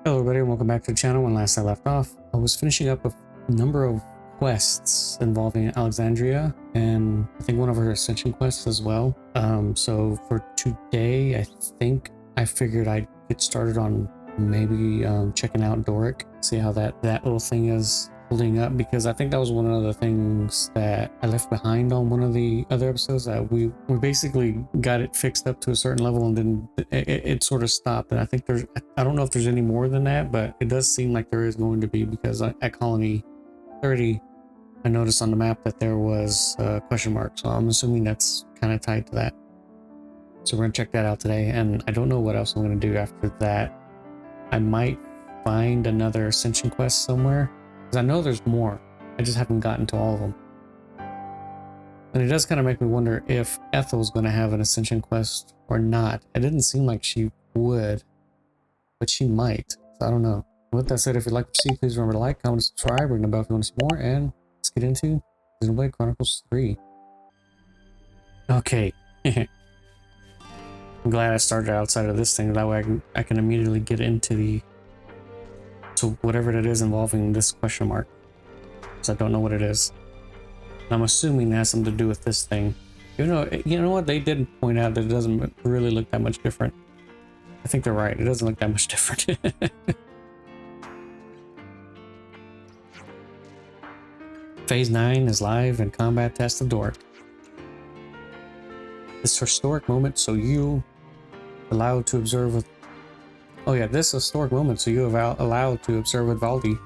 Hello everybody and welcome back to the channel. When last I left off, I was finishing up a number of quests involving Alexandria and I think one of her ascension quests as well. So for today, I think I figured I'd get started on maybe checking out Dorrick, see how that little thing is holding up, because I think that was one of the things that I left behind on one of the other episodes, that we basically got it fixed up to a certain level and then it sort of stopped. And I think I don't know if there's any more than that, but it does seem like there is going to be, because at Colony 30 I noticed on the map that there was a question mark, so I'm assuming that's kind of tied to that. So we're gonna check that out today, and I don't know what else I'm gonna do after that. I might find another ascension quest somewhere, because I know there's more. I just haven't gotten to all of them. And it does kind of make me wonder if Ethel's going to have an ascension quest or not. It didn't seem like she would, but she might. So I don't know. With that said, if you'd like to see, please remember to like, comment, subscribe, ring the bell if you want to see more, and let's get into Xenoblade Chronicles 3. Okay. I'm glad I started outside of this thing. That way I can immediately get into whatever it is involving this question mark, because I don't know what it is. I'm assuming it has something to do with this thing. You know what? They did point out that it doesn't really look that much different. I think they're right. It doesn't look that much different. Phase 9 is live and combat test of Dorrick. This historic moment, so you allowed to observe with... Oh yeah, this historic moment, so you have allowed to observe with Valdi.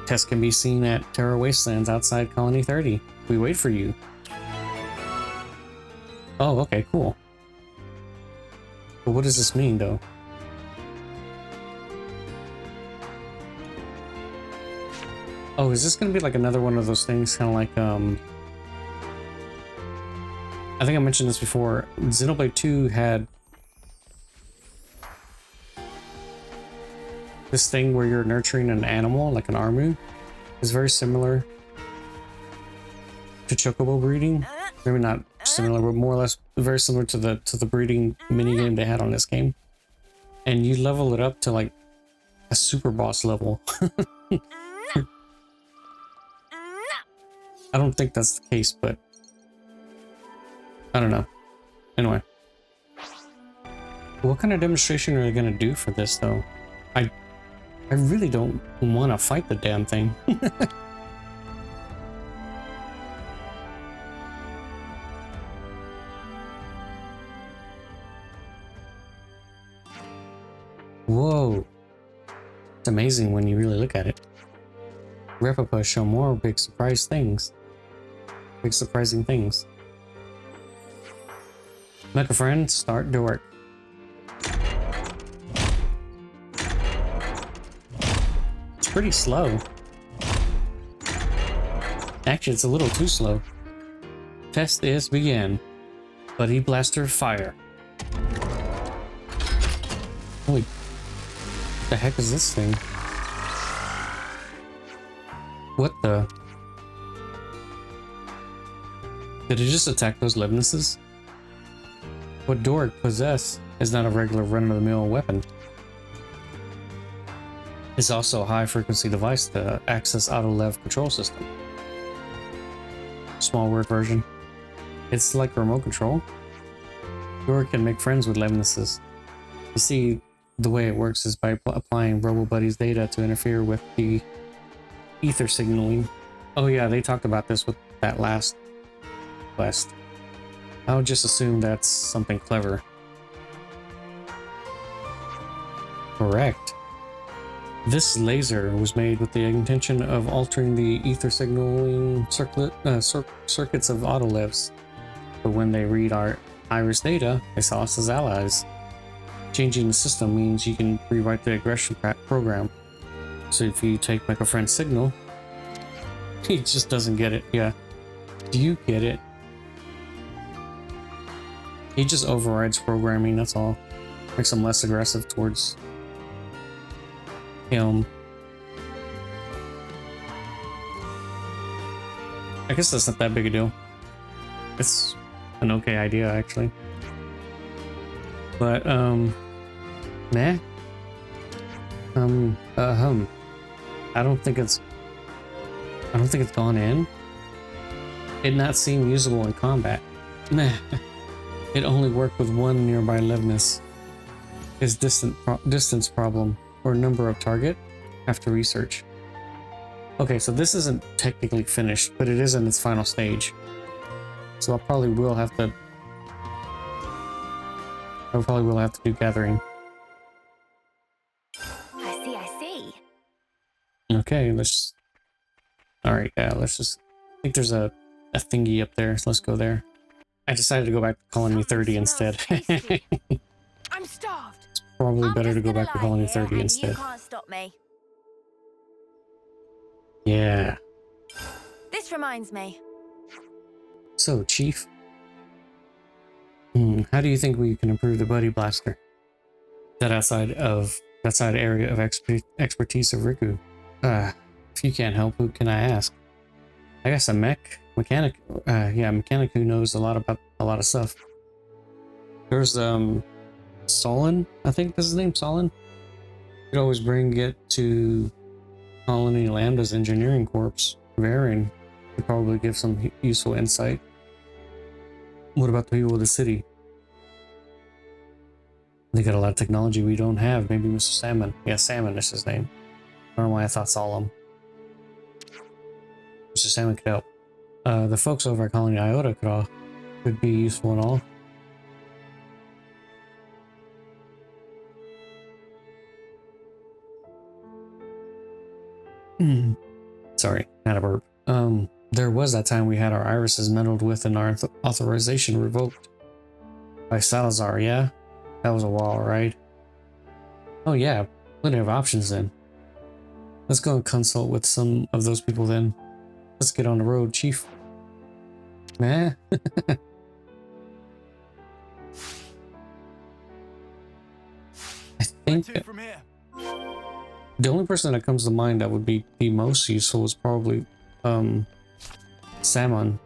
Test can be seen at Terra Wastelands outside Colony 30. We wait for you. Oh, okay, cool. But what does this mean, though? Oh, is this going to be like another one of those things, kind of like, I think I mentioned this before. Xenoblade 2 had this thing where you're nurturing an animal, like an Armu. It's very similar to chocobo breeding. Maybe not similar, but more or less very similar to the breeding minigame they had on this game. And you level it up to like a super boss level. I don't think that's the case, but I don't know. Anyway, what kind of demonstration are they gonna do for this, though? I really don't want to fight the damn thing. Whoa. It's amazing when you really look at it. Replicas show more big surprising things. Make a friend, start Dorrick. Pretty slow. Actually, it's a little too slow. Test is begin. Buddy blaster fire. Holy, what the heck is this thing? What the? Did it just attack those Leibnices? What Dorrick possess is not a regular run-of-the-mill weapon. It's also a high-frequency device to access auto-lev control system. Small word version. It's like remote control. Dorrick can make friends with Leibnices. You see, the way it works is by applying RoboBuddy's data to interfere with the ether signaling. Oh yeah, they talked about this with that last quest. I would just assume that's something clever. Correct. This laser was made with the intention of altering the ether signaling circuits of autolevs. But when they read our iris data, they saw us as allies. Changing the system means you can rewrite the aggression program. So if you take like a friend's signal, he just doesn't get it. Yeah. Do you get it? He just overrides programming, that's all. Makes him less aggressive towards him. I guess that's not that big a deal. It's an okay idea, actually. But, nah. I don't think it's gone in. It not seem usable in combat. Nah. It only worked with one nearby Levnis. His distance problem or number of target after research. Okay, so this isn't technically finished, but it is in its final stage. So I probably will have to do gathering. I see. Okay, alright, let's just, I think there's a thingy up there, so let's go there. I decided to go back to Colony 30 instead. I'm starved. It's probably better to go back to Colony 30 instead. You can't stop me. Yeah. This reminds me. So, Chief, how do you think we can improve the Buddy Blaster? That side area of expertise of Riku. If you can't help, who can I ask? I guess a mechanic. Mechanic who knows a lot about a lot of stuff. There's Solon, I think that's his name, Solon. You could always bring it to Colony Lambda's engineering corps. Varin could probably give some useful insight. What about the people of the city? They got a lot of technology we don't have. Maybe Mr. Salmon. Yeah, Salmon is his name. I don't know why I thought Solemn. Mr. Salmon could help. The folks over at Colony Iota could be useful and all. Sorry, not a burp. There was that time we had our irises meddled with and our authorization revoked by Salazar, yeah? That was a while, right? Oh yeah, plenty of options then. Let's go and consult with some of those people then. Let's get on the road, Chief. Meh. I think the only person that comes to mind that would be the most useful is probably Salmon.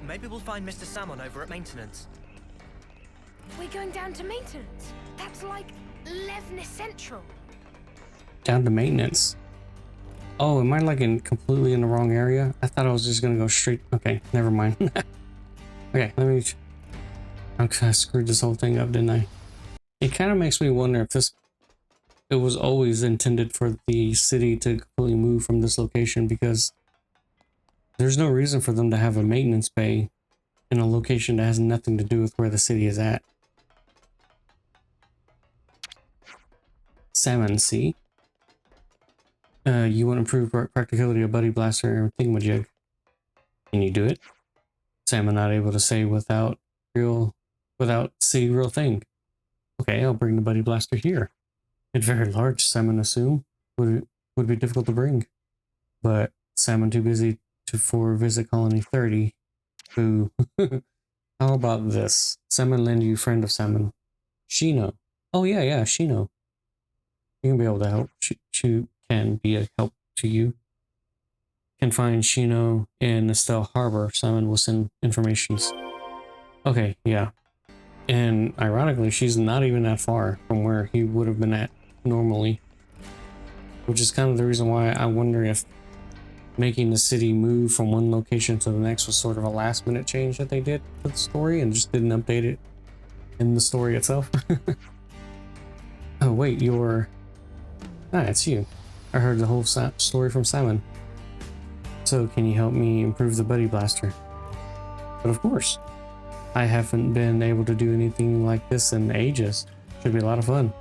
Maybe we'll find Mr. Salmon over at maintenance. We're going down to maintenance. That's like Levnis Central. Down to maintenance. Oh, am I like completely in the wrong area? I thought I was just gonna go straight. Okay, never mind. Okay, I screwed this whole thing up, didn't I? It kind of makes me wonder if it was always intended for the city to completely move from this location, because there's no reason for them to have a maintenance bay in a location that has nothing to do with where the city is at. Salmon, see? You want to improve practicality of Buddy Blaster and thingamajig. Can you do it? Salmon not able to say without real thing. Okay, I'll bring the Buddy Blaster here. It's very large, Salmon assume. Would be difficult to bring. But Salmon too busy for visit Colony 30. Who? How about this? Salmon lend you friend of Salmon. Shino. Oh yeah, Shino. You can be able to help. She can be a help to you. Can find Shino in Estelle Harbor. Salmon will send informations. Okay, yeah. And ironically, she's not even that far from where he would have been at normally. Which is kind of the reason why I wonder if making the city move from one location to the next was sort of a last minute change that they did to the story and just didn't update it in the story itself. Oh wait, it's you. I heard the whole story from Simon. So can you help me improve the Buddy Blaster? But of course. I haven't been able to do anything like this in ages. Should be a lot of fun.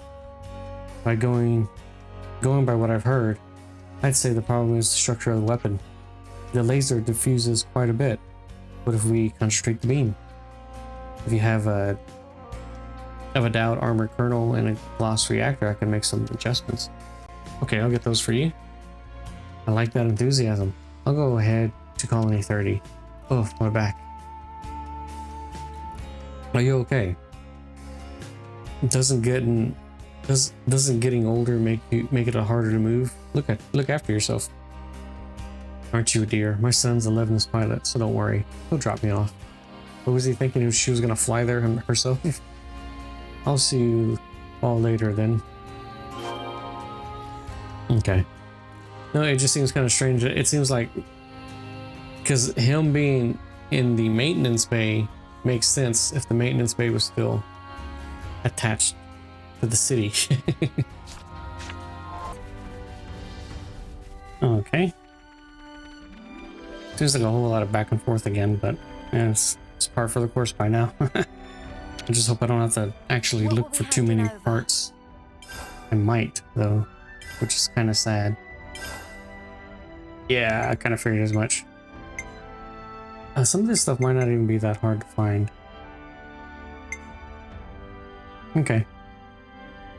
By going by what I've heard, I'd say the problem is the structure of the weapon. The laser diffuses quite a bit. What if we concentrate the beam? If you have a Dowd armored kernel and a gloss reactor, I can make some adjustments. Okay, I'll get those for you. I like that enthusiasm. I'll go ahead to Colony 30. Oh, my back. Are you okay? Doesn't getting older make it harder to move? Look after yourself. Aren't you a dear? My son's a Levnis pilot, so don't worry. He'll drop me off. What was he thinking if she was gonna fly there herself? I'll see you all later then. Okay. No, it just seems kind of strange. It seems like because him being in the maintenance bay makes sense if the maintenance bay was still attached to the city. Okay. Seems like a whole lot of back and forth again, but yeah, it's par for the course by now. I just hope I don't have to actually look for too many parts. I might, though, which is kind of sad. Yeah, I kind of figured as much. Some of this stuff might not even be that hard to find. Okay.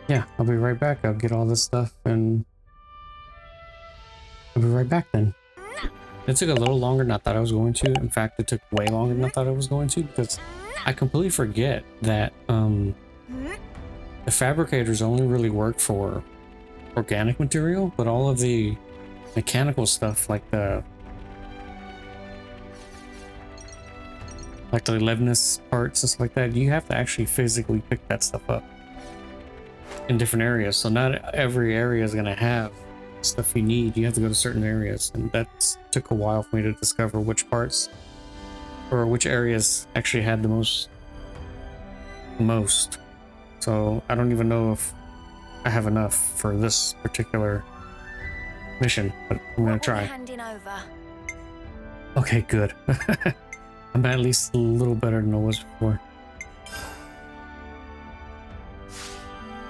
Yeah, I'll be right back. I'll get all this stuff and I'll be right back then. It took a little longer than I thought I was going to. In fact, it took way longer than I thought I was going to because I completely forget that the fabricators only really work for organic material, but all of the mechanical stuff like the leadness parts and stuff like that, you have to actually physically pick that stuff up in different areas. So not every area is going to have stuff you need. You have to go to certain areas, and that took a while for me to discover which parts or which areas actually had the most. So I don't even know if I have enough for this particular mission, but I'm gonna try. Handing over. Okay, good. I'm at least a little better than I was before.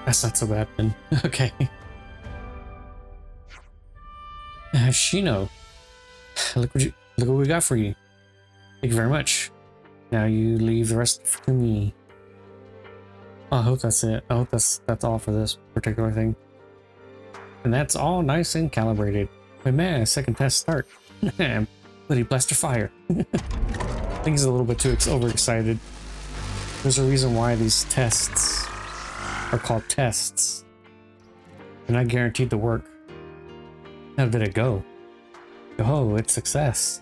That's not so bad then. Okay. Shino, look what we got for you. Thank you very much. Now you leave the rest to me. I hope that's it. I hope that's all for this particular thing. And that's all nice and calibrated. But man, second test start. Bloody blaster fire. I think he's a little bit too overexcited. There's a reason why these tests are called tests. They're not guaranteed to work. How did it go? Oh, it's success.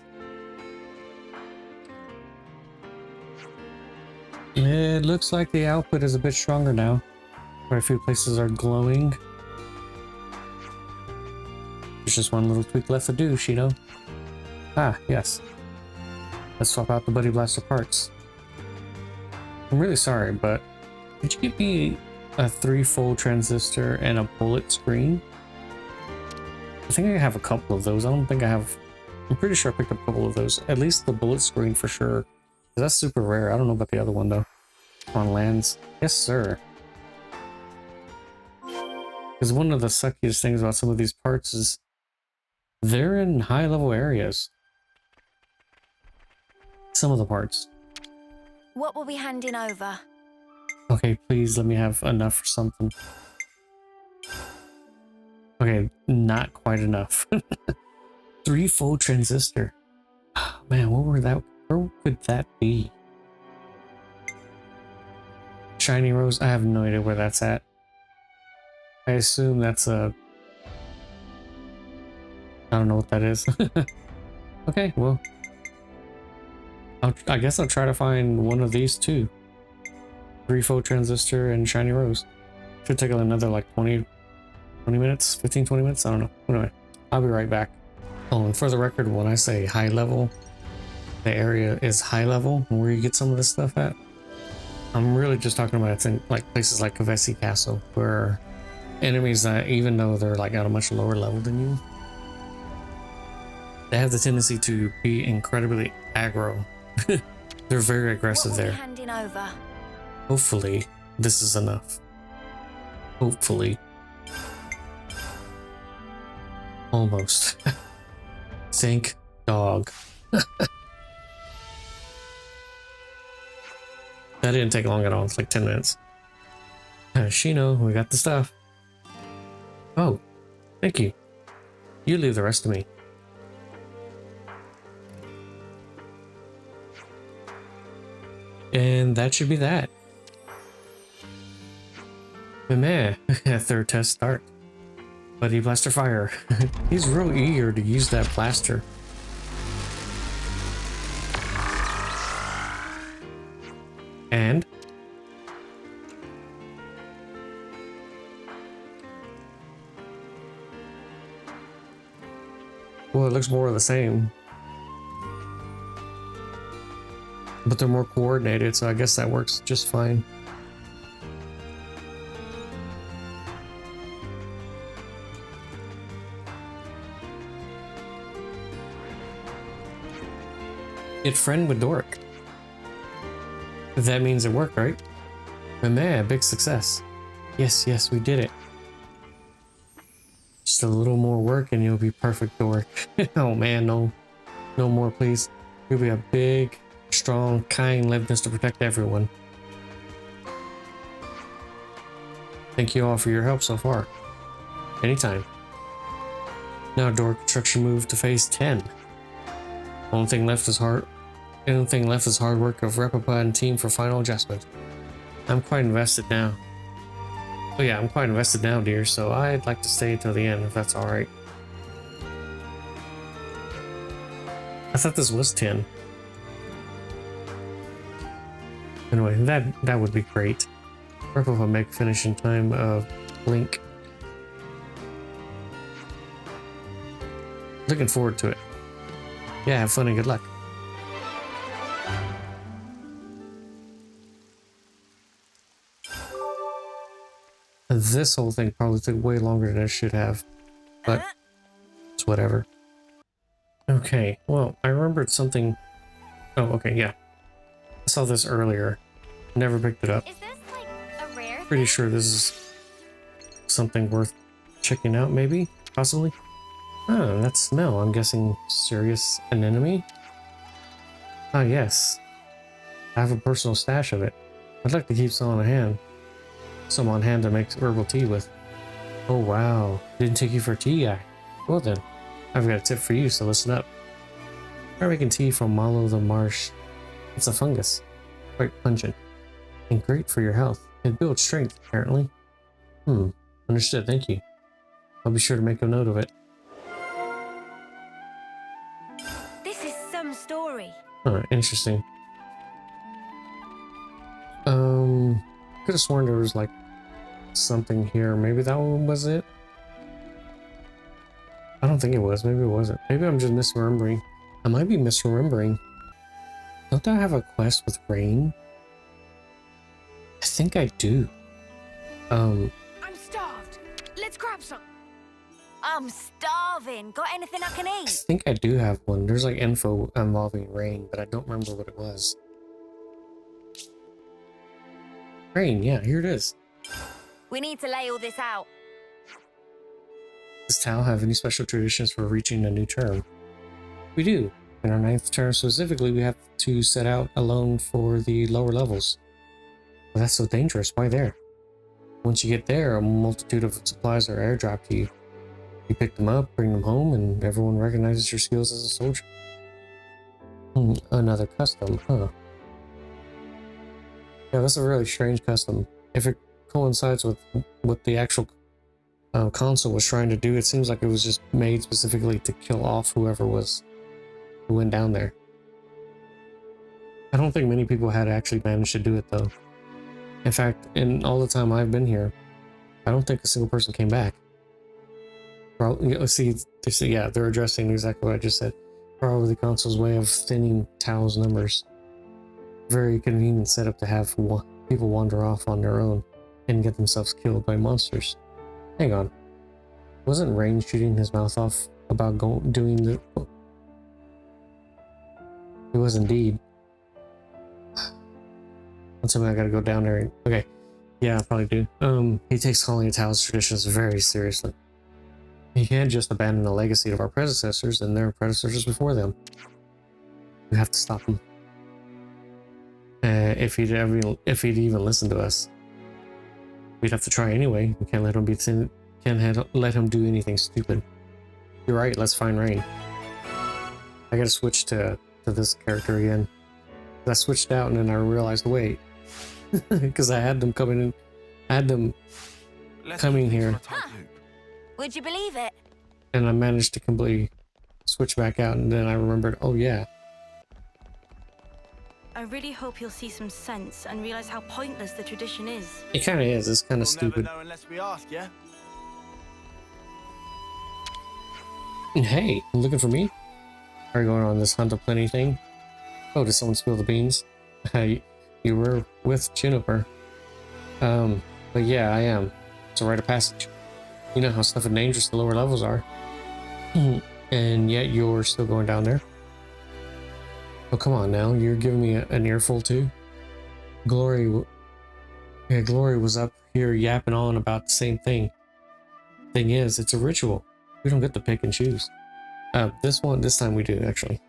It looks like the output is a bit stronger now. Quite a few places are glowing. There's just one little tweak left to do, Shino. Ah, yes. Let's swap out the Buddy Blaster parts. I'm really sorry, but could you give me a 3-fold transistor and a bullet screen? I think I have a couple of those. I don't think I have... I'm pretty sure I picked up a couple of those. At least the bullet screen for sure. That's super rare. I don't know about the other one though. On lands. Yes, sir. Because one of the suckiest things about some of these parts is they're in high level areas. Some of the parts. What will be handing over? Okay, please let me have enough for something. Okay, not quite enough. 3-fold transistor. Oh, man, where could that be? Shiny Rose? I have no idea where that's at. I assume that's a... I don't know what that is. Okay, well... I guess I'll try to find one of these two. 3-fold transistor and Shiny Rose. Should take another like 20 minutes, 15, 20 minutes. I don't know. Anyway, I'll be right back. Oh, and for the record, when I say high level, the area is high level where you get some of this stuff at. I'm really just talking about it's in like places like Kavesi Castle, where enemies that even though they're like at a much lower level than you, they have the tendency to be incredibly aggro. They're very aggressive there. Handing over. Hopefully this is enough. Hopefully. Almost. Thank dog. That didn't take long at all. It's like 10 minutes. Shino, we got the stuff. Oh, thank you. You leave the rest to me. And that should be that. Meh, third test start. Buddy Blaster fire. He's real eager to use that blaster. And Well, it looks more of the same. But they're more coordinated, so I guess that works just fine. Get friend with Dorrick. That means it worked, right? And man, big success. Yes, yes, we did it. Just a little more work and you'll be perfect, Dorrick. Oh man, no. No more, please. You'll be a big, strong, kind Levness to protect everyone. Thank you all for your help so far. Anytime. Now Dorrick construction move to phase 10. Only thing left is hard work of Replica and team for final adjustment. I'm quite invested now. Oh yeah, I'm quite invested now, dear, so I'd like to stay until the end if that's alright. I thought this was 10. Anyway, that would be great. Replica make finish in time of Link. Looking forward to it. Yeah, have fun and good luck. This whole thing probably took way longer than it should have, but it's whatever. Okay, well, I remembered something. Oh, okay, yeah. I saw this earlier. Never picked it up. Is this like a rare Pretty sure this is something worth checking out, maybe? Possibly? Oh, that smell. I'm guessing serious anemone? Ah, yes. I have a personal stash of it. I'd like to keep some on hand. Some on hand to make herbal tea with. Oh, wow. Didn't take you for a tea guy. Well then, I've got a tip for you, so listen up. Try making tea from mallow the marsh. It's a fungus. Quite pungent. And great for your health. It builds strength, apparently. Understood, thank you. I'll be sure to make a note of it. This is some story. Huh, interesting. Could have sworn there was like something here. Maybe that one was it? I don't think it was. Maybe it wasn't. Maybe I'm just misremembering. I might be misremembering. Don't I have a quest with rain? I think I do. I'm starved. Let's grab some. I'm starving. Got anything I can I eat? think I do have one. There's like info involving rain, but I don't remember what it was. Rain, yeah, here it is. We need to lay all this out. Does Tao have any special traditions for reaching a new term? We do. In our 9th term specifically, we have to set out alone for the lower levels. But that's so dangerous. Why there? Once you get there, a multitude of supplies are airdropped to you. You pick them up, bring them home, and everyone recognizes your skills as a soldier. Another custom, huh? Yeah, that's a really strange custom. If it coincides with what the actual console was trying to do, it seems like it was just made specifically to kill off who went down there. I don't think many people had actually managed to do it though. In fact, in all the time I've been here, I don't think a single person came back. Probably, yeah, they're addressing exactly what I just said. Probably the console's way of thinning Tao's numbers. Very convenient setup to have people wander off on their own and get themselves killed by monsters. Hang on. Wasn't Rain shooting his mouth off about doing the... It was indeed. Don't tell me I gotta go down there. Okay. Yeah, I probably do. He takes calling Tao's traditions very seriously. He can't just abandon the legacy of our predecessors and their predecessors before them. We have to stop him. If he'd even listen to us, we'd have to try anyway. We can't let him do anything stupid. You're right. Let's find Rain. I gotta switch to this character again. I switched out and then I realized, wait, because I had them coming in. I had them coming here. Huh. Would you believe it? And I managed to completely switch back out, and then I remembered, oh yeah. I really hope you'll see some sense and realize how pointless the tradition is. It kind of is. It's kind of We'll stupid. never know unless we ask, yeah? Hey, you looking for me? Are you going on this hunt of plenty thing? Oh, did someone spill the beans? Hey, you were with Juniper. But yeah, I am. It's a rite of passage. You know how tough and dangerous the lower levels are. And yet you're still going down there? Oh, come on now. You're giving me an earful too? Glory was up here yapping on about the same thing. Thing is, it's a ritual. We don't get to pick and choose. This time we do, actually.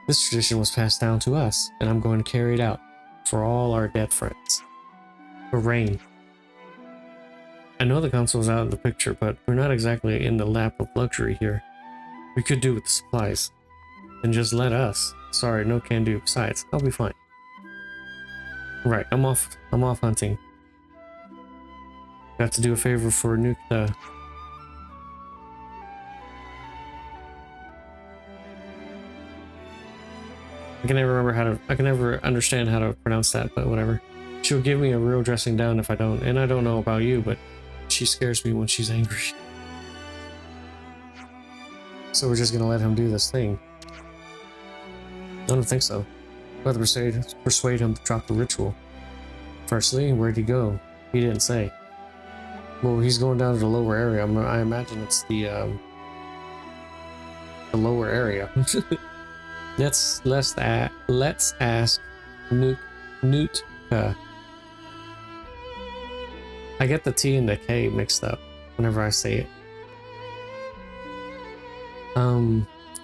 This tradition was passed down to us, and I'm going to carry it out for all our dead friends. For Rain. I know the console's out of the picture, but we're not exactly in the lap of luxury here. We could do with the supplies. And just let us. Sorry, no can do. Besides, I'll be fine. Right, I'm off hunting. Got to do a favor for Nukta. I can never understand how to pronounce that, but whatever. She'll give me a real dressing down if I don't, and I don't know about you, but she scares me when she's angry. So we're just gonna let him do this thing. I don't think so. We'll have to persuade him to drop the ritual. Firstly, where'd he go? He didn't say. Well, he's going down to the lower area. I imagine it's the lower area. Let's ask Nootka. I get the T and the K mixed up whenever I say it.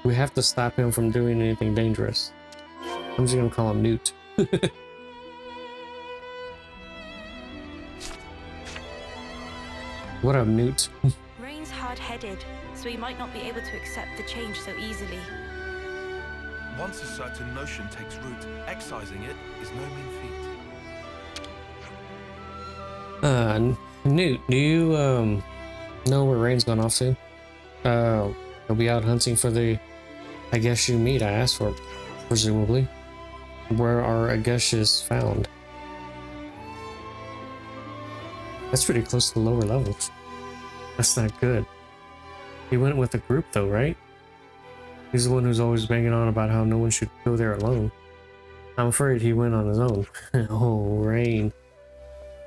We have to stop him from doing anything dangerous. I'm just gonna call him Newt. What up, Newt? Rain's hard-headed, so he might not be able to accept the change so easily. Once a certain notion takes root, excising it is no mean feat. Newt, do you know where Rain's gone off to? He'll be out hunting for the Ageshu meat I asked for, presumably. Where are Ageshus found? That's pretty close to the lower levels. That's not good. He went with a group though, right? He's the one who's always banging on about how no one should go there alone. I'm afraid he went on his own. Oh, Rain.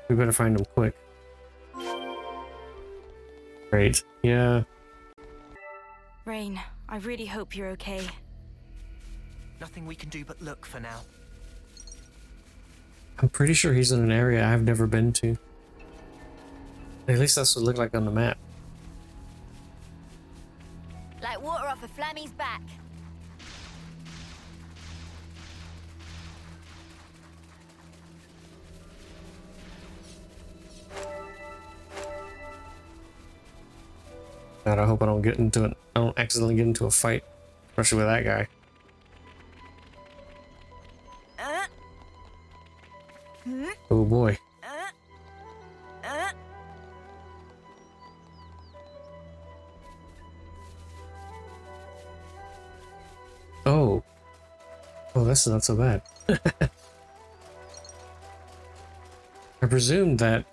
We better find him quick. Great. Yeah. Rain, I really hope you're okay. Nothing we can do but look for now. I'm pretty sure he's in an area I've never been to. At least that's what it looked like on the map. Like water off a Flammy's back. God, I hope I don't accidentally get into a fight, especially with that guy. Oh boy. Oh, this is not so bad. I presumed that.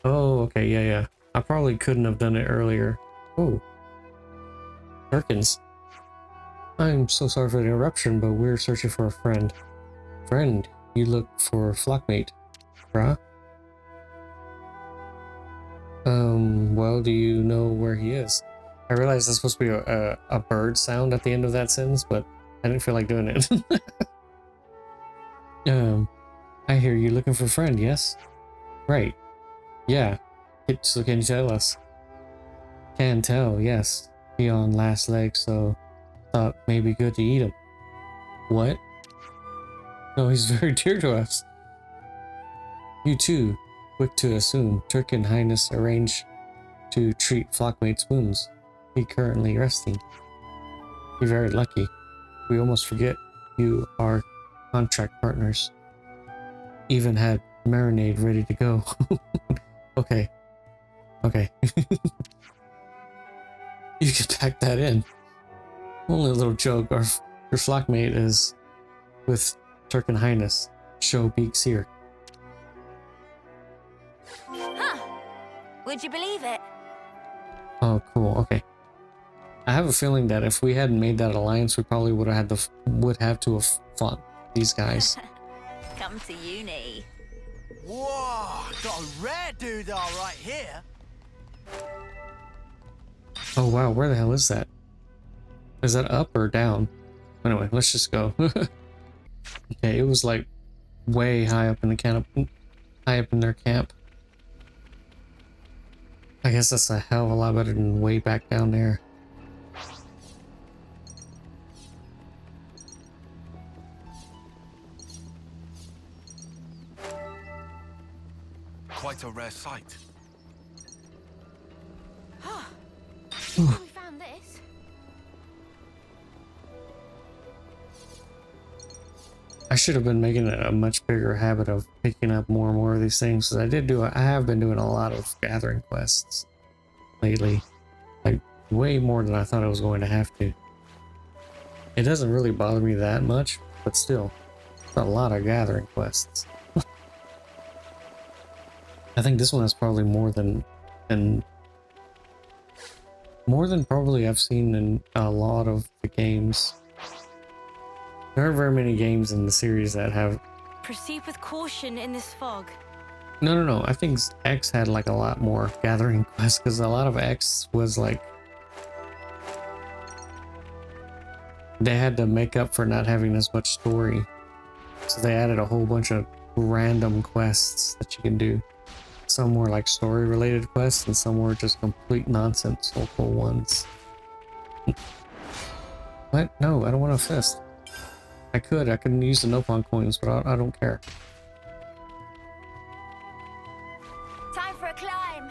Oh, okay, yeah. I probably couldn't have done it earlier. Oh. Perkins. I'm so sorry for the interruption, but we're searching for a friend. Friend? You look for a flockmate, brah? Well, do you know where he is? I realize that's supposed to be a bird sound at the end of that sentence, but I didn't feel like doing it. I hear you looking for a friend, yes? Right. Yeah. So can you tell us? Can tell, yes. He on last leg, so thought maybe good to eat him. What? No, he's very dear to us. You too, quick to assume, Turk and Highness arranged to treat Flockmate's wounds. He currently resting. You're very lucky. We almost forget you are contract partners. Even had marinade ready to go. Okay. You can pack that in. Only a little joke. Your flockmate is with Turk and Highness. Show beaks here. Huh. Would you believe it? Oh, cool. Okay. I have a feeling that if we hadn't made that alliance, we probably would have to have fought these guys. Come to uni. Whoa, got a rare doodah right here. Oh wow, where the hell is that? Is that up or down? Anyway, let's just go. Okay, it was like way high up in the camp, high up in their camp. I guess that's a hell of a lot better than way back down there. Quite a rare sight. We found this. I should have been making it a much bigger habit of picking up more and more of these things, because I have been doing a lot of gathering quests lately, like way more than I thought I was going to have to. It doesn't really bother me that much, but still, it's a lot of gathering quests. I think this one has probably more than probably I've seen in a lot of the games. There aren't very many games in the series that have... Proceed with caution in this fog. No. I think X had like a lot more gathering quests, because a lot of X was like... They had to make up for not having as much story. So they added a whole bunch of random quests that you can do. Some were like story related quests and some were just complete nonsense local ones. What? No, I don't want a fist. I couldn't use the Nopon coins, but I don't care. Time for a climb.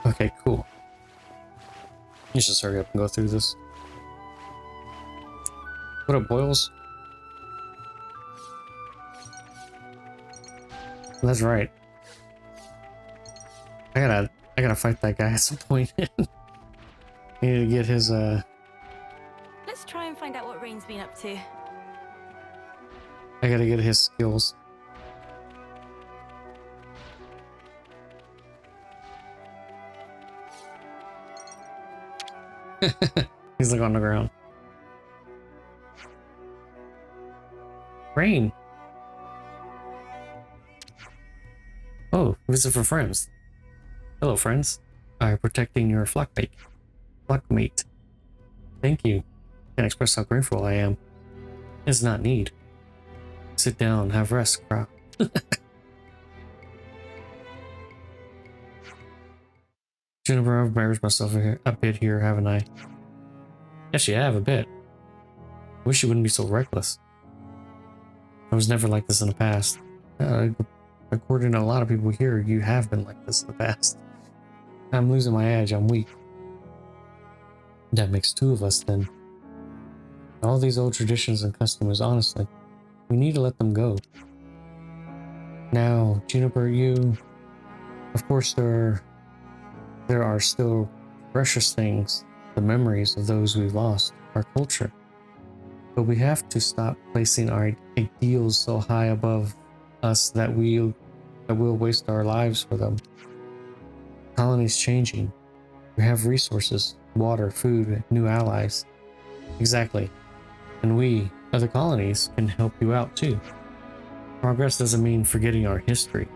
Okay, cool. You should hurry up and go through this. What up, Boils? That's right. I gotta fight that guy at some point. I need to get his Let's try and find out what Rain's been up to. I gotta get his skills. He's like on the ground. Rain. Oh, visit for friends. Hello, friends. I'm protecting your flockmate. Thank you. Can't express how grateful I am. It's not need. Sit down, have rest, crowd. Juniper, I've embarrassed myself a bit here, haven't I? Yes, you have a bit. Wish you wouldn't be so reckless. I was never like this in the past. According to a lot of people here, you have been like this in the past. I'm losing my edge, I'm weak. That makes two of us then. All these old traditions and customs, honestly, we need to let them go. Now, Juniper, of course there are still precious things, the memories of those we've lost, our culture. But we have to stop placing our ideals so high above us that we'll waste our lives for them. The colony's changing. We have resources, water, food, new allies. Exactly. And we, other colonies, can help you out too. Progress doesn't mean forgetting our history.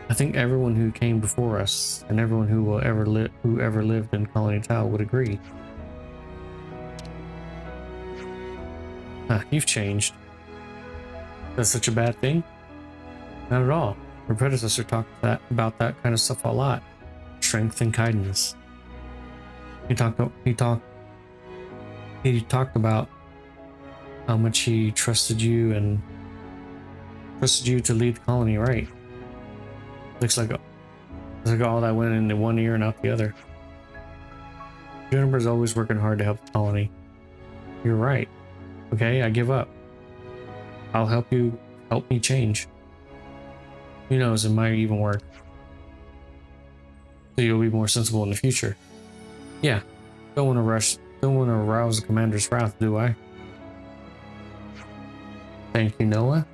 I think everyone who came before us and everyone who ever lived in Colony Tau would agree. You've changed. That's such a bad thing? Not at all. Your predecessor talked about that kind of stuff a lot. Strength and kindness. He talked about how much he trusted you to lead the colony, right? Looks like all that went into one ear and out the other. Juniper's always working hard to help the colony. You're right. Okay, I give up. I'll help you help me change. Who knows, it might even work. So you'll be more sensible in the future. Yeah, don't want to arouse the commander's wrath, do I? Thank you, Noah.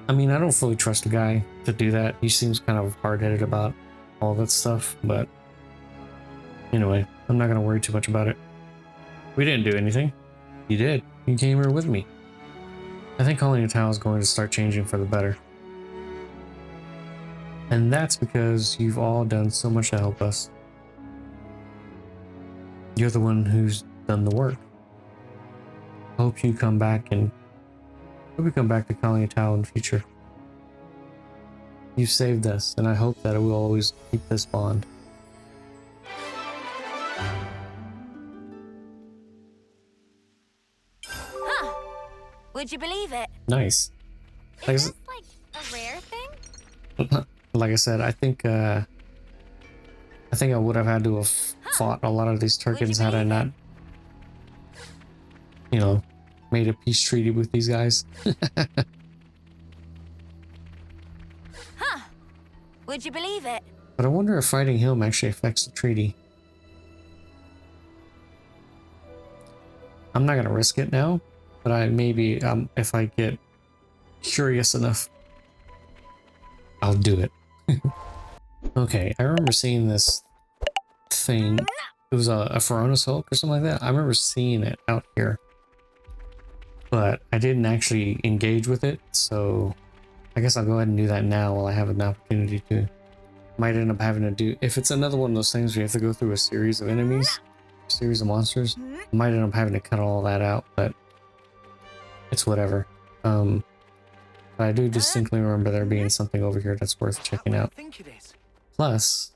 I mean, I don't fully trust the guy to do that. He seems kind of hard-headed about all that stuff, but anyway, I'm not gonna worry too much about it. We didn't do anything. You did. You came here with me. I think Colony Town is going to start changing for the better. And that's because you've all done so much to help us. You're the one who's done the work. I hope you come back and hope you come back to Colony Town in the future. You saved us, and I hope that we'll always keep this bond. Huh. Would you believe it? Nice. Is this like a rare thing? Like I said, I think I would have had to have fought a lot of these Turkins had I not, you know, made a peace treaty with these guys. Huh. Would you believe it? But I wonder if fighting him actually affects the treaty. I'm not gonna risk it now, but I maybe if I get curious enough, I'll do it. Okay, I remember seeing this thing. It was a Ferronis Hulk or something like that. I remember seeing it out here, but I didn't actually engage with it, so I guess I'll go ahead and do that now while I have an opportunity to. Might end up having to do, if it's another one of those things where you have to go through a series of enemies, a series of monsters, I might end up having to cut all that out, but it's whatever. But I do distinctly remember there being something over here that's worth checking out. I think it is. Plus,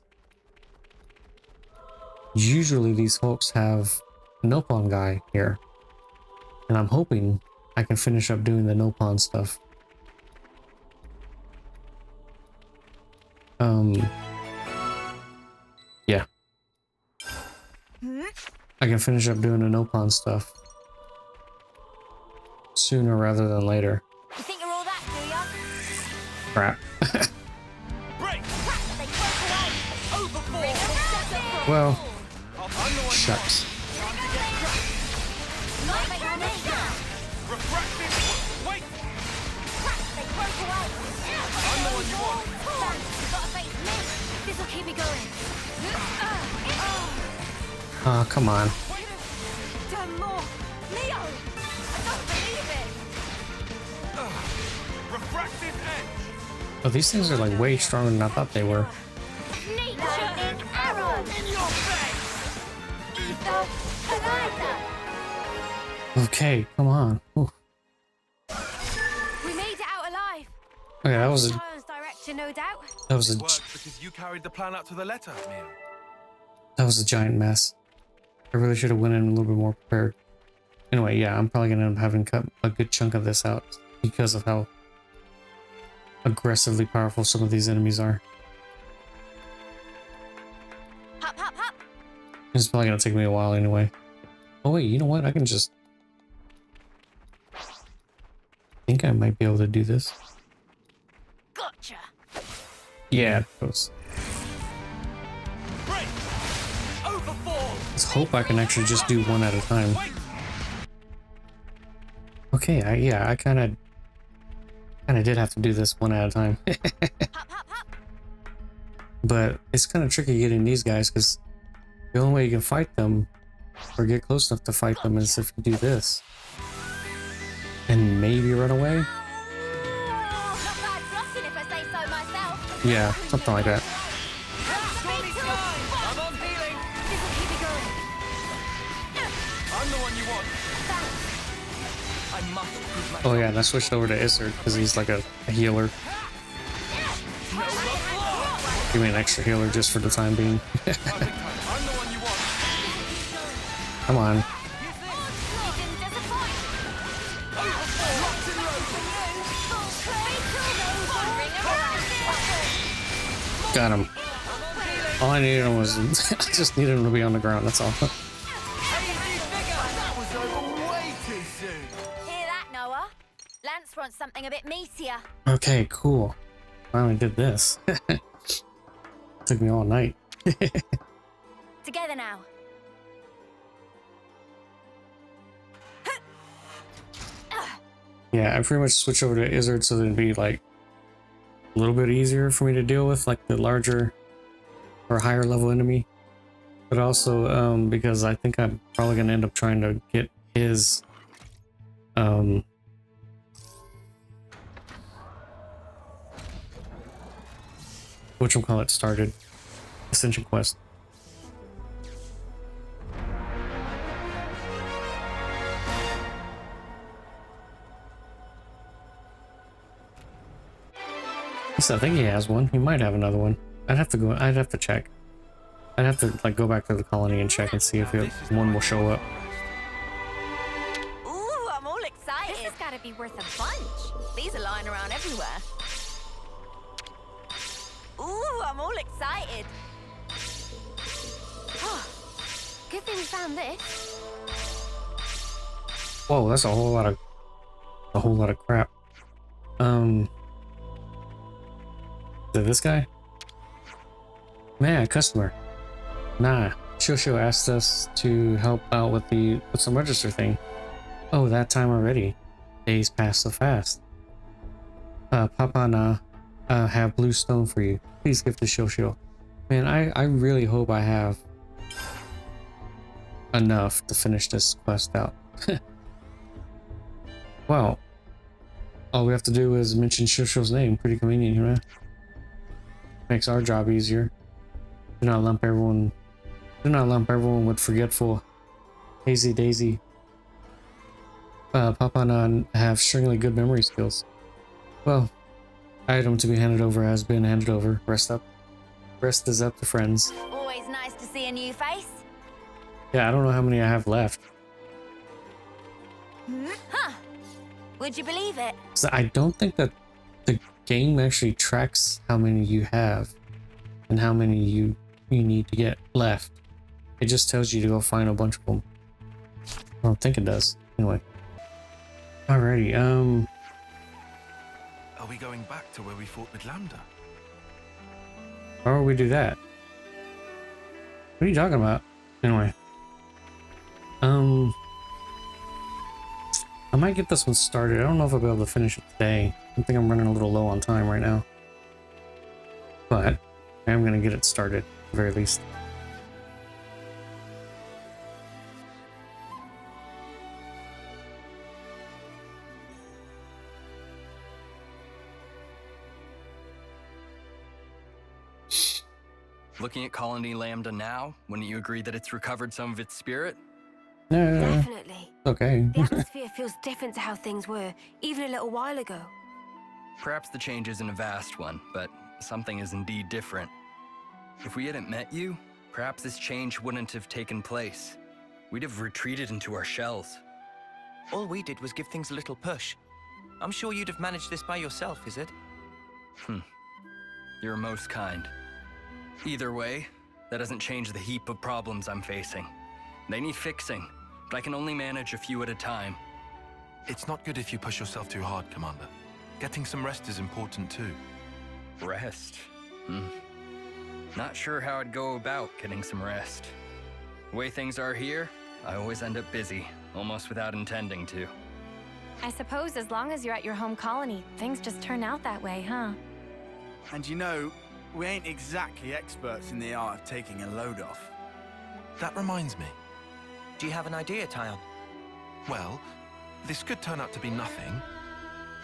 usually these folks have a Nopon guy here, and I'm hoping I can finish up doing the Nopon stuff. Yeah. I can finish up doing the Nopon stuff sooner rather than later. You think you're all that, do ya? Crap. Break! They broke away. Overboard! Well, I'm the one. shucks. Time to get cracked. Not make me. Refracted. Wait! They broke away. I'm the one you want. Thanks, you gotta face me. This'll keep me going. Oh, come on. Done more. Mio! I don't believe it. Refracted edge. Oh, these things are like way stronger than I thought they were. Lightning arrow. In your face! Ether collider. Okay, come on. Ooh. We made it out alive. Okay, that was a Child's direction, no doubt. Worked because you carried the plan out to the letter, Mio. giant mess. I really should have went in a little bit more prepared. Anyway, yeah, I'm probably gonna end up having to cut a good chunk of this out because of how aggressively powerful some of these enemies are. Hop, hop, hop. It's probably gonna take me a while anyway. Oh wait, you know what? I can just... I think I might be able to do this. Gotcha. Yeah, it goes. Break! Overboard! Let's hope I can actually just do one at a time. Wait! Okay, I kind of did have to do this one at a time. Hop, hop, hop. But it's kind of tricky getting these guys because the only way you can fight them or get close enough to fight them is if you do this. And maybe run away? Not bad thrusting if I say so myself. Yeah, something like that. Stormy skies! I'm on healing! This'll keep me going. I'm the one you want. I must prove my Oh yeah, and I switched over to Isard because he's like a healer. Give me an extra healer just for the time being. I'm the one you want. Come on. You didn't disappoint. Locked and loaded. Got him. All I needed him was... I just needed him to be on the ground, that's all. Easy figure! That was over way too soon. Hear that, Noah? Lance wants something a bit meatier. Okay, cool. Finally did this. Took me all night. Together now. Yeah, I pretty much switched over to Izzard so that it'd be like a little bit easier for me to deal with, like the larger or higher level enemy. But also because I think I'm probably gonna end up trying to get his whatchamacallit started. Ascension quest. So I think he has one. He might have another one. I'd have to check. I'd have to like go back to the colony and check and see if one will show up. Ooh, I'm all excited. This has got to be worth a bunch. These are lying around everywhere. Ooh, I'm all excited. Oh, good thing we found this. Whoa, that's a whole lot of crap. Is it this guy? Man, customer. Nah, Shosho asked us to help out with some register thing. Oh, that time already. Days pass so fast. Papa na, have blue stone for you. Please give to Shosho. Man, I really hope I have enough to finish this quest out. Wow. All we have to do is mention Shosho's name. Pretty convenient, you know? Makes our job easier. Do not lump everyone with forgetful Hazy Daisy. Papa and I have extremely good memory skills. Well, item to be handed over has been handed over. Rest is up to friends. Always nice to see a new face. Yeah, I don't know how many I have left. Huh. Would you believe it? So I don't think that the game actually tracks how many you have and how many you need to get left. It just tells you to go find a bunch of them. I don't think it does. Anyway. Alrighty, Are we going back to where we fought with Lambda? how will we do that? What are you talking about? Anyway. I might get this one started. I don't know if I'll be able to finish it today. I think I'm running a little low on time right now. But I am going to get it started, at the very least. Looking at Colony Lambda now, wouldn't you agree that it's recovered some of its spirit? No, Definitely. okay. The atmosphere feels different to how things were, even a little while ago. Perhaps the change isn't a vast one, but something is indeed different. If we hadn't met you, perhaps this change wouldn't have taken place. We'd have retreated into our shells. All we did was give things a little push. I'm sure you'd have managed this by yourself, is it? You're most kind. Either way, that doesn't change the heap of problems I'm facing. They need fixing, but I can only manage a few at a time. It's not good if you push yourself too hard, Commander. Getting some rest is important too. Rest? Not sure how I'd go about getting some rest. The way things are here, I always end up busy, almost without intending to. I suppose as long as you're at your home colony, things just turn out that way, huh? And you know, we ain't exactly experts in the art of taking a load off. That reminds me. Do you have an idea, Tyon? Well, this could turn out to be nothing,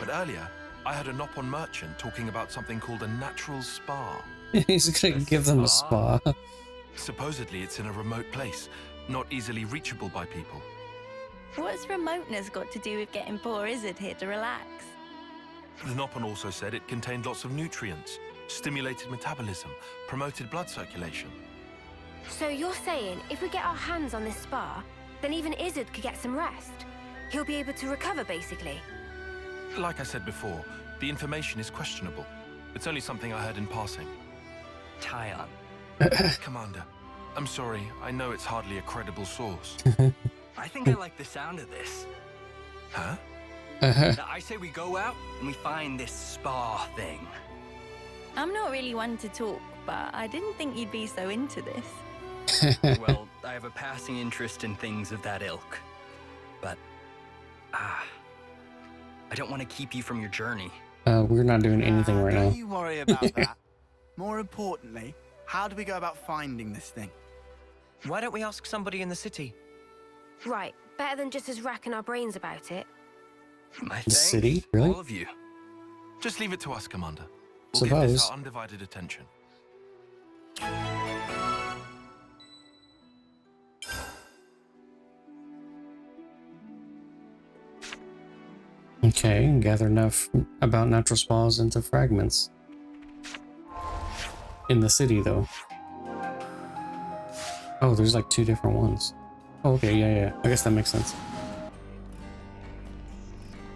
but earlier I heard a Nopon merchant talking about something called a natural spa. He's gonna give them a spa. Supposedly it's in a remote place, not easily reachable by people. What's remoteness got to do with getting poor Izzard here to relax? The Nopon also said it contained lots of nutrients, stimulated metabolism, promoted blood circulation. So you're saying if we get our hands on this spa, then even Izzard could get some rest? He'll be able to recover, basically? Like I said before, the information is questionable. It's only something I heard in passing. Tyon. Commander, I'm sorry, I know it's hardly a credible source. I think I like the sound of this. Huh? I say we go out and we find this spa thing. I'm not really one to talk, but I didn't think you'd be so into this. Well, I have a passing interest in things of that ilk. But, I don't want to keep you from your journey. We're not doing anything right now. Don't you worry about that. More importantly, how do we go about finding this thing? Why don't we ask somebody in the city? Right, better than just us racking our brains about it. My The thanks, city? Really? all of you. Just leave it to us, Commander. We'll give this Suppose. our undivided attention. Okay, gather enough about natural spas into fragments. In the city, though. Oh, there's like 2 different ones. Oh, okay, yeah. I guess that makes sense.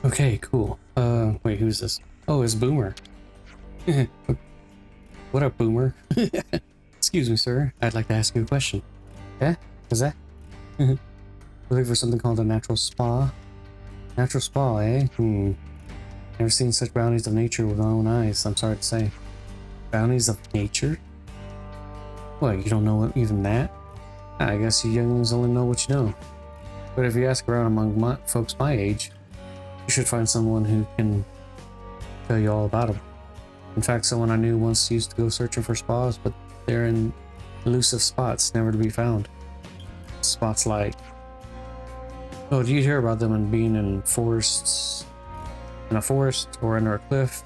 Okay, cool. Wait, who's this? Oh, it's Boomer. What up, Boomer? Excuse me, sir. I'd like to ask you a question. Yeah? Is that? Looking for something called a natural spa? Natural spa, eh? Never seen such bounties of nature with my own eyes, I'm sorry to say. Bounties of nature? What, you don't know even that? I guess you younglings only know what you know. But if you ask around among folks my age, you should find someone who can tell you all about them. In fact, someone I knew once used to go searching for spas, but they're in elusive spots, never to be found. Spots like... Oh, do you hear about them in being in forests? In a forest, or under a cliff,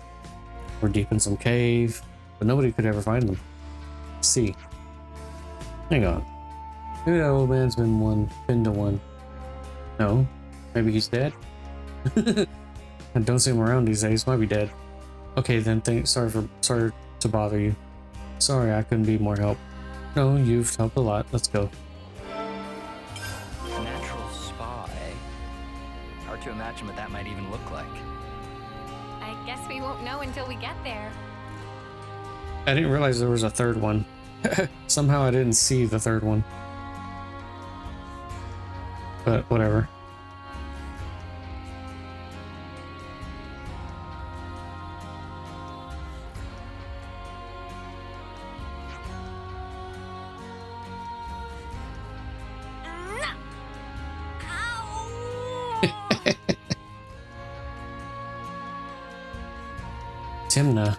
or deep in some cave, but nobody could ever find them. See. Hang on. Maybe that old man's been to one. No. Maybe he's dead? I don't see him around these days. Might be dead. Okay then, sorry to bother you. Sorry I couldn't be more help. No, you've helped a lot. Let's go. Natural spa, eh? Hard to imagine what that might even look like. I guess we won't know until we get there. I didn't realize there was a third one. Somehow I didn't see the third one. But whatever. Timna.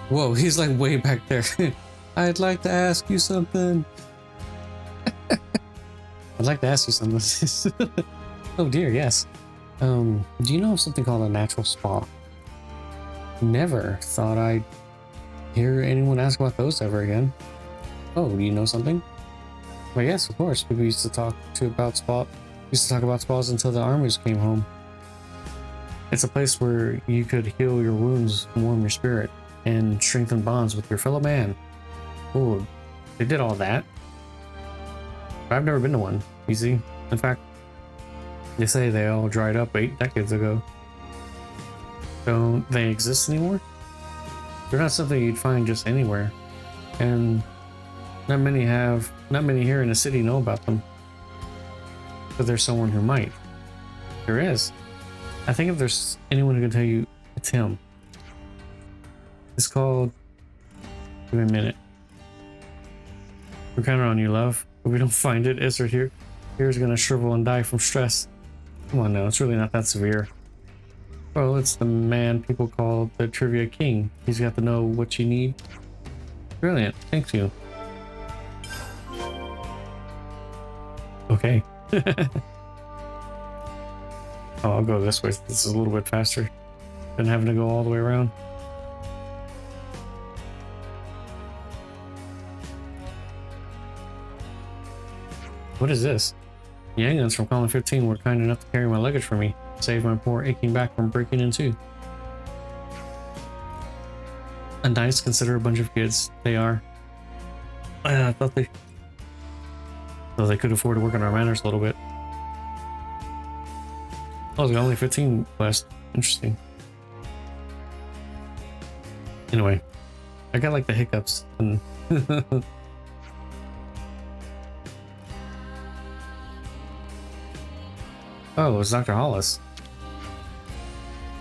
Whoa, he's like way back there. I'd like to ask you something. I'd like to ask you something. Oh dear, yes. Do you know of something called a natural spa? Never thought I'd hear anyone ask about those ever again. Oh, do you know something? Well, yes, of course. People used to talk about spas until the armies came home. It's a place where you could heal your wounds, warm your spirit, and strengthen bonds with your fellow man. Oh, they did all that. But I've never been to one, you see. In fact, they say they all dried up 8 decades ago. Don't they exist anymore? They're not something you'd find just anywhere. And not many here in the city know about them. But there's someone who might. There is. I think if there's anyone who can tell you, it's him. It's called... Give me a minute. We're counting on you, love. If we don't find it, Ezra here's gonna shrivel and die from stress. Come on now, it's really not that severe. Well, it's the man people call the Trivia King. He's got to know what you need. Brilliant, thank you. Okay. Oh, I'll go this way. This is a little bit faster than having to go all the way around. What is this? The Yanguns from Column 15 were kind enough to carry my luggage for me, save my poor aching back from breaking in two. A nice, considerate bunch of kids, they are. I thought they could afford to work on our manners a little bit. Oh, there's only 15 quests. Interesting. Anyway, I got like the hiccups and oh, it's Dr. Hollis.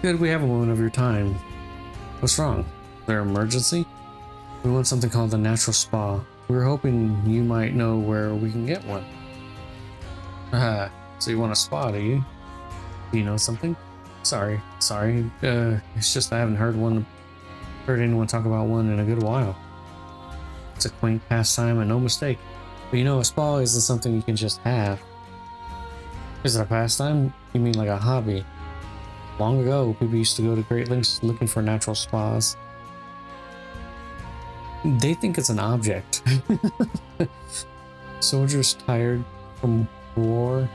Good, we have a moment of your time. What's wrong? Is there an emergency? We want something called the Natural Spa. We were hoping you might know where we can get one. So you want a spa, do you? Do you know something? Sorry. It's just I haven't heard anyone talk about one in a good while. It's a quaint pastime and no mistake. But you know, a spa isn't something you can just have. Is it a pastime? You mean like a hobby? Long ago, people used to go to great lengths looking for natural spas. They think it's an object. Soldiers tired from war.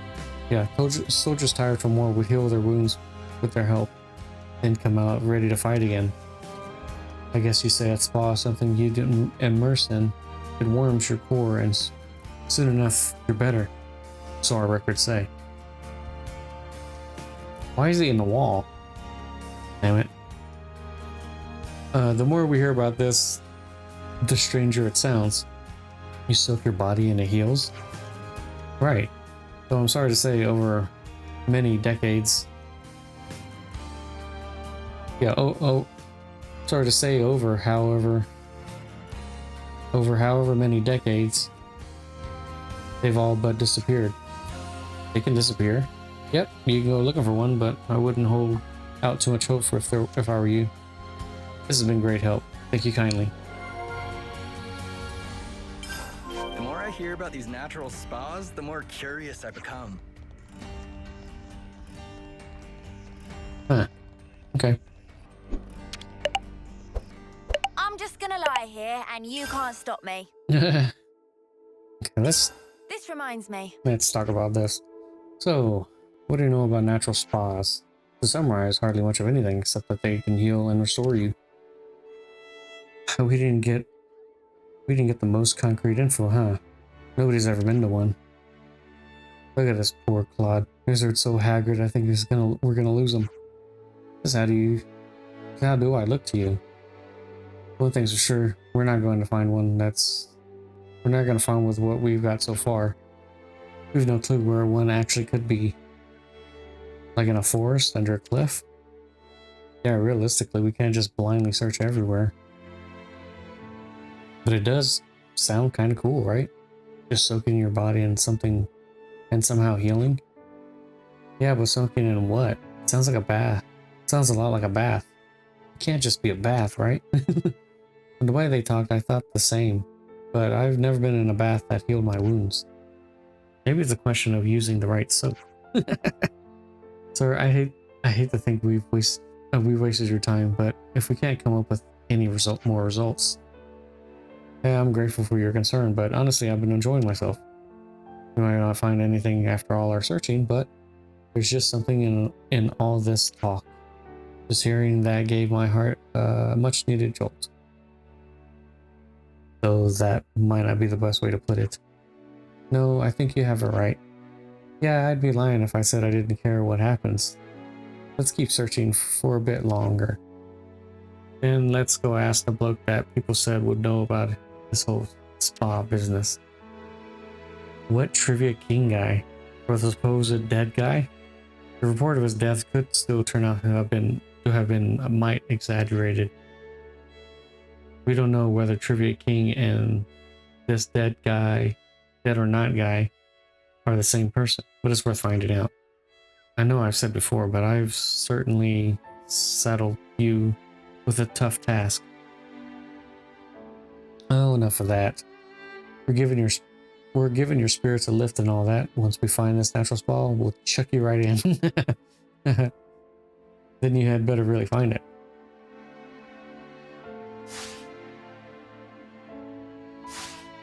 Yeah, soldiers tired from war would heal their wounds with their help and come out ready to fight again. I guess you say a spa is something you didn't immerse in. It warms your core and soon enough you're better. So our records say. Why is he in the wall? Damn it. The more we hear about this, the stranger it sounds. You soak your body and it heals? Right. So I'm sorry to say, over many decades. Yeah, sorry to say however many decades, they've all but disappeared. They can disappear. Yep, you can go looking for one, but I wouldn't hold out too much hope for if I were you. This has been great help. Thank you kindly. The more I hear about these natural spas, the more curious I become. Huh. Okay. I'm just gonna lie here and you can't stop me. Okay, let's This reminds me. talk about this. So, what do you know about natural spas? To summarize, hardly much of anything except that they can heal and restore you. We didn't get the most concrete info, huh? Nobody's ever been to one. Look at this poor Claude. Wizard's so haggard, I think we're gonna lose him. How do I look to you? One thing's for sure, we're not going to find one we're not going to find with what we've got so far. We've no clue where one actually could be. Like in a forest, under a cliff? Yeah, realistically, we can't just blindly search everywhere. But it does sound kind of cool, right? Just soaking your body in something and somehow healing? Yeah, but soaking in what? It sounds like a bath. It sounds a lot like a bath. It can't just be a bath, right? And the way they talked, I thought the same. But I've never been in a bath that healed my wounds. Maybe it's a question of using the right soap. Sir, I hate to think we've wasted your time, but if we can't come up with any more results, yeah, I'm grateful for your concern, but honestly, I've been enjoying myself. We might not find anything after all our searching, but there's just something in all this talk. Just hearing that gave my heart a much needed jolt. Though that might not be the best way to put it. No, I think you have it right. Yeah, I'd be lying if I said I didn't care what happens. Let's keep searching for a bit longer. And let's go ask the bloke that people said would know about this whole spa business. What Trivia King guy? Or the supposed dead guy? The report of his death could still turn out to have been a mite exaggerated. We don't know whether Trivia King and this dead or not guy, are the same person, but it's worth finding out. I know I've said before, but I've certainly saddled you with a tough task. Oh, enough of that. We're giving your spirits a lift and all that. Once we find this natural spa, we'll chuck you right in. Then you had better really find it.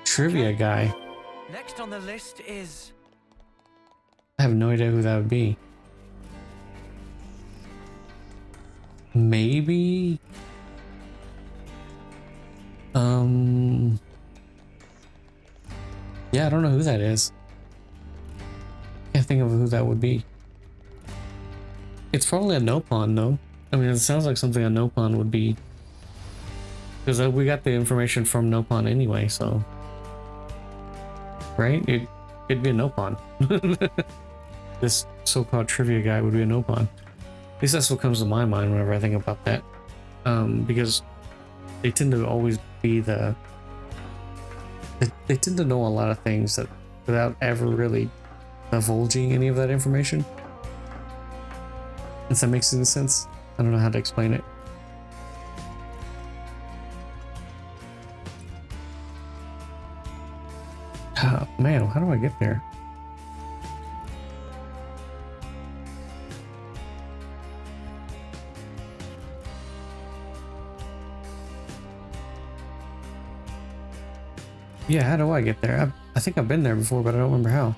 Trivia guy. Next on the list is... I have no idea who that would be. Maybe... Yeah, I don't know who that is. Can't think of who that would be. It's probably a Nopon, though. I mean, it sounds like something a Nopon would be. Because we got the information from Nopon anyway, so... Right? It'd be a Nopon. This so-called trivia guy would be a Nopon. At least that's what comes to my mind whenever I think about that. Because they tend to always be they tend to know a lot of things that without ever really divulging any of that information. If that makes any sense. I don't know how to explain it. Oh, man, how do I get there? Yeah, how do I get there? I think I've been there before, but I don't remember how.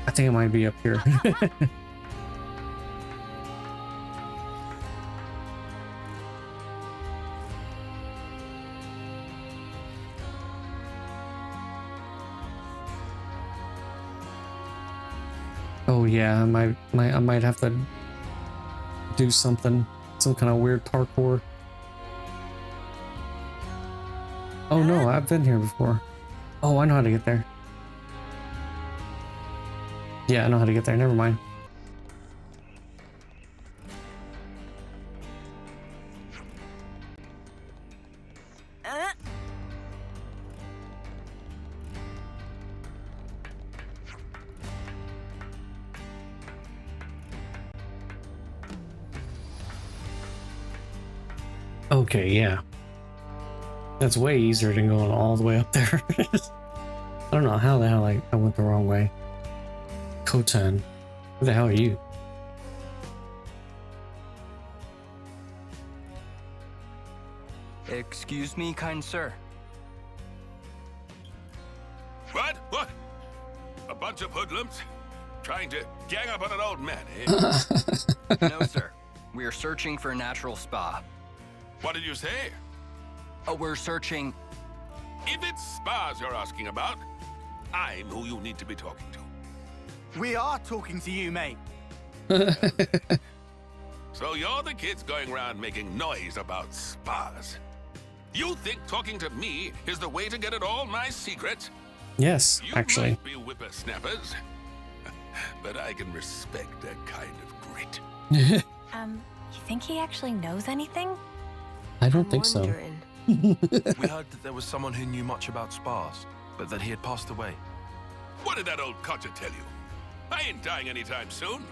I think it might be up here. Oh yeah, I might have to do something, some kind of weird parkour. Oh no, I've been here before. Oh, I know how to get there. Yeah, I know how to get there. Never mind. Okay, yeah. That's way easier than going all the way up there. I don't know how the hell I went the wrong way. Khotan. Who the hell are you? Excuse me, kind sir. What? What? A bunch of hoodlums? Trying to gang up on an old man, eh? No, sir. We are searching for a natural spa. What did you say? Oh, we're searching... If it's spas you're asking about, I'm who you need to be talking to. We are talking to you, mate. So you're the kids going around making noise about spas. You think talking to me is the way to get at all my secrets? Yes, You actually. might be whippersnappers, but I can respect that kind of grit. You think he actually knows anything? I don't think so. Wondering. We heard that there was someone who knew much about spas, but that he had passed away. What did that old codger tell you? I ain't dying anytime soon.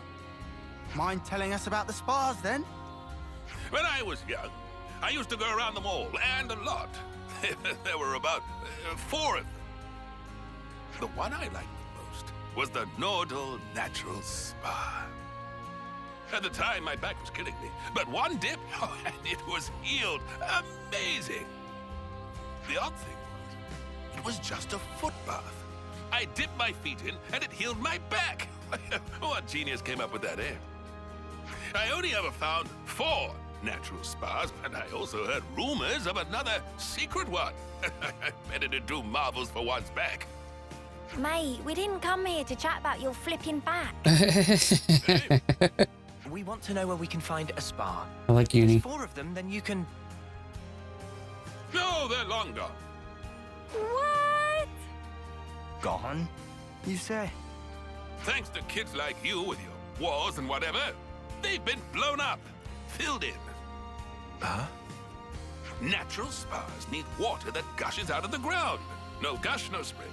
Mind telling us about the spas, then? When I was young, I used to go around them all, and a lot. There were about 4 of them. The one I liked the most was the Nordal Natural Spa. At the time, my back was killing me, but one dip, and it was healed. Amazing. The odd thing was, it was just a foot bath. I dipped my feet in, and it healed my back. What genius came up with that, eh? I only ever found 4 natural spas, and I also heard rumors of another secret one. Better to do marvels for one's back. Mate, we didn't come here to chat about your flipping back. Hey, We want to know where we can find a spa. I like If uni. there's 4 of them, then you can... no, they're long gone. What? Gone? You say? Thanks to kids like you with your wars and whatever, they've been blown up, filled in. Huh? Natural spas need water that gushes out of the ground. No gush, no spring.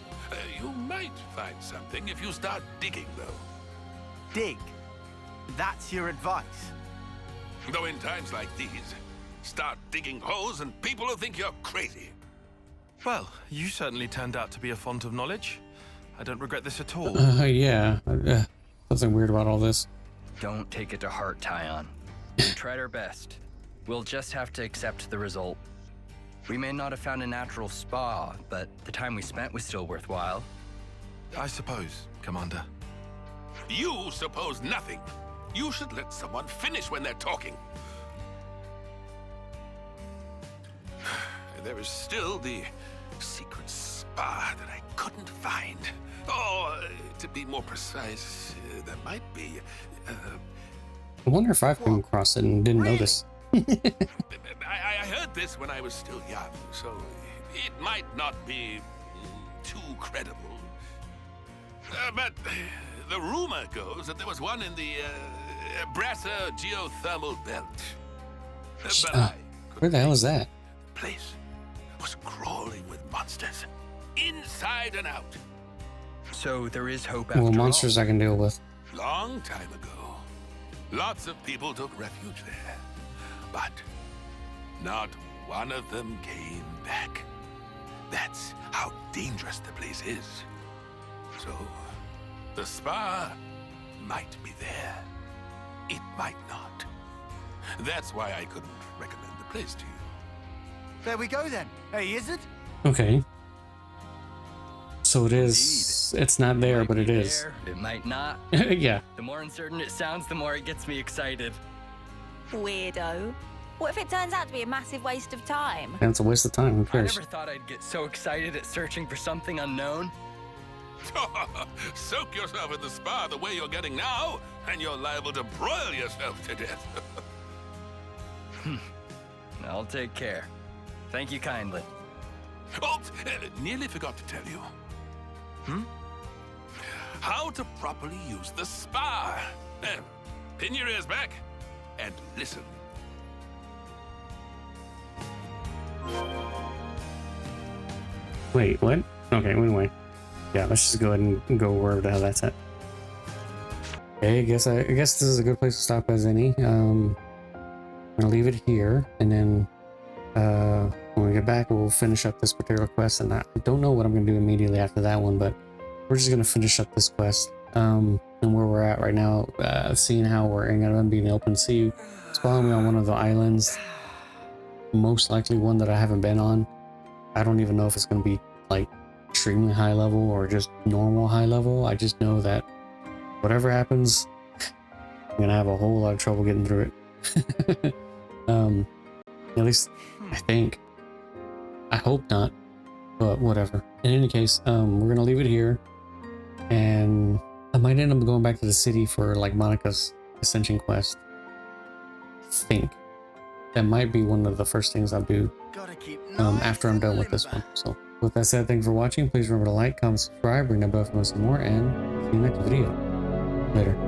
You might find something if you start digging, though. Dig. That's your advice. Though in times like these, start digging holes and people will think you're crazy. Well, you certainly turned out to be a font of knowledge. I don't regret this at all. Yeah. Something weird about all this. Don't take it to heart, Tyon. We tried our best. We'll just have to accept the result. We may not have found a natural spa, but the time we spent was still worthwhile. I suppose, Commander. You suppose nothing. You should let someone finish when they're talking. There is still the secret spa that I couldn't find. Oh, to be more precise, there might be... I wonder if I've come across it and didn't know this. I heard this when I was still young, so it might not be too credible. But the rumor goes that there was one in the Brasser geothermal belt. But I Where the hell is that? The place was crawling with monsters, inside and out. So there is hope after Well, all. monsters I can deal with. Long time ago, lots of people took refuge there, but not one of them came back. That's how dangerous the place is. So, the spa might be there. It might not. That's why I couldn't recommend the place to you. There we go then. Hey, is it? Okay. So it is. It's not there, but it is. There, it might not. Yeah. The more uncertain it sounds, the more it gets me excited. Weirdo. What if it turns out to be a massive waste of time? And it's a waste of time. Who I cares? never thought I'd get so excited at searching for something unknown. Soak yourself in the spa the way you're getting now, and you're liable to broil yourself to death. I'll take care. Thank you kindly. Oh, nearly forgot to tell you. How to properly use the spa. Pin your ears back and listen. Wait, what? Okay, anyway. Yeah, let's just go ahead and go wherever the hell that's at. Okay, I guess this is a good place to stop as any. I'm gonna leave it here, and then when we get back, we'll finish up this particular quest. And I don't know what I'm gonna do immediately after that one, but we're just gonna finish up this quest. And where we're at right now, seeing how we're gonna be in the open sea, spawning on one of the islands, most likely one that I haven't been on. I don't even know if it's gonna be like extremely high level or just normal high level. I just know that whatever happens, I'm gonna have a whole lot of trouble getting through it. At least I think. I hope not, but whatever. In any case, we're gonna leave it here, and I might end up going back to the city for like Monica's Ascension quest. I think that might be one of the first things I'll do after I'm done with this one. So with that said, thank you for watching. Please remember to like, comment, subscribe, ring that bell for some more, and see you next video. Later.